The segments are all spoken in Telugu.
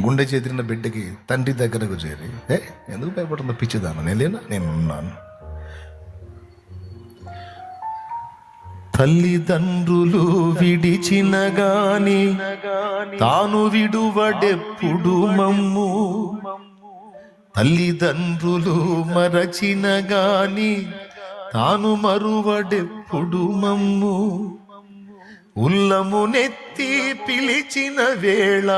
గుండె చేతిన బిడ్డకి తండ్రి దగ్గరకు చేరి, ఎందుకు భయపడుతుందో పిచ్చిదాను, నేనున్నాను. తల్లిదండ్రులు విడిచిన గాని తాను విడువడెప్పుడు మమ్ము, తల్లిదండ్రులు మరచిన గాని తాను మరువడెప్పుడు మమ్ము, ఉల్లమునెత్తి పిలిచిన వేళ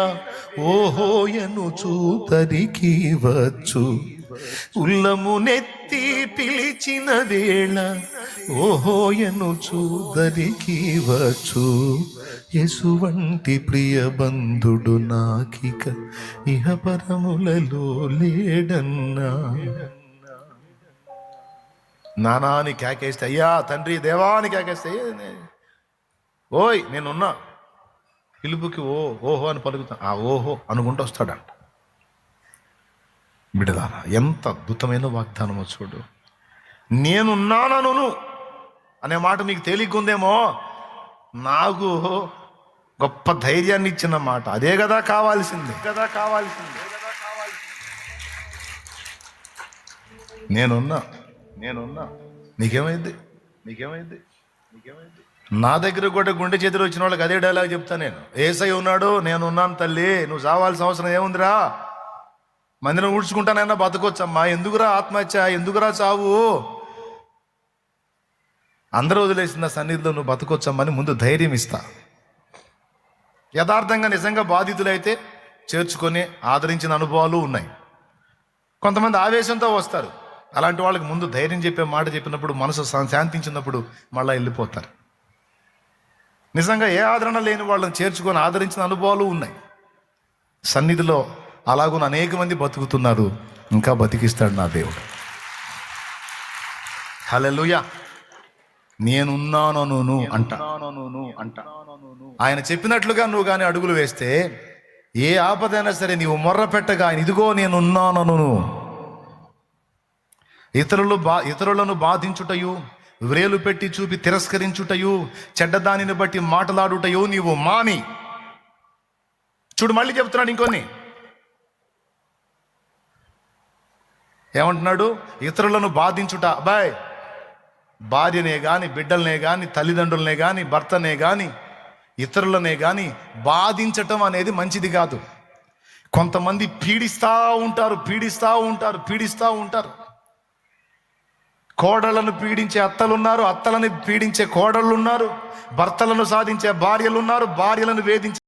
ఓహోయను చూతరికి వచ్చు, ఉల్లమునెత్తి పిలిచిన వేళ ఓహోయను చూదరికి వచ్చు. యేసువంటి ప్రియ బంధుడు నాకిక ఇహపరములలో లేడన్నా. నానాని కేకేస్తే, అయ్యా తండ్రి దేవాని కేకేస్తే, ఓయ్ నేనున్నా, పిలుపుకి ఓహో అని పలుకుతా, ఆ ఓహో అనుకుంటూ వస్తాడంట. బిడ్డలారా, ఎంత అద్భుతమైన వాగ్దానమో చూడు. నేనున్నానను అనే మాట మీకు తేలిగ్గుందేమో, నాకు గొప్ప ధైర్యాన్ని ఇచ్చిన మాట. అదే కదా కావాల్సింది. నేనున్నా నీకేమైంది. నా దగ్గర కూడా గుండె చేతులు వచ్చిన వాళ్ళకి అదే డైలాగ్ చెప్తా నేను. యేసయ్య ఉన్నాడు, నేనున్నాను తల్లి, నువ్వు చావాల్సిన అవసరం ఏముందిరా, మందిరం ఊడ్చుకుంటానైనా బతకొచ్చమ్మా, ఎందుకురా ఆత్మహత్య, ఎందుకురా చావు, అందరూ వదిలేసిన సన్నిధిలో నువ్వు బతకొచ్చమ్మని ముందు ధైర్యం ఇస్తా. యథార్థంగా నిజంగా బాధితులైతే చేర్చుకొని ఆదరించిన అనుభవాలు ఉన్నాయి. కొంతమంది ఆవేశంతో వస్తారు, అలాంటి వాళ్ళకి ముందు ధైర్యం చెప్పే మాట చెప్పినప్పుడు మనసు శాంతించినప్పుడు మళ్ళీ వెళ్ళిపోతారు. నిజంగా ఏ ఆదరణ లేని వాళ్ళని చేర్చుకొని ఆదరించిన అనుభవాలు ఉన్నాయి. సన్నిధిలో అలాగున్న అనేక మంది బతుకుతున్నారు, ఇంకా బతికిస్తాడు నా దేవుడు. హల్లెలూయా. నేనున్నాను అంట. ఆయన చెప్పినట్లుగా నువ్వు కానీ అడుగులు వేస్తే ఏ ఆపదైనా సరే నీవు మొర్ర పెట్టగా ఆయన ఇదిగో నేనున్నాను. ఇతరులను బాధించుటయు, వ్రేలు పెట్టి చూపి తిరస్కరించుటయు, చెడ్డదానిని బట్టి మాట్లాడుటయు నీవు మాని. చూడు మళ్ళీ చెప్తున్నాడు ఇంకొన్ని. ఏమంటున్నాడు? ఇతరులను బాధించుట. అబ్బాయ్, భార్యనే కానీ, బిడ్డలనే కానీ, తల్లిదండ్రులనే కానీ, భర్తనే కానీ, ఇతరులనే కానీ బాధించటం అనేది మంచిది కాదు. కొంతమంది పీడిస్తూ ఉంటారు. కోడళ్లను పీడించే అత్తలున్నారు, అత్తలని పీడించే కోడళ్ళు ఉన్నారు, భర్తలను సాధించే భార్యలు ఉన్నారు, భార్యలను వేధించే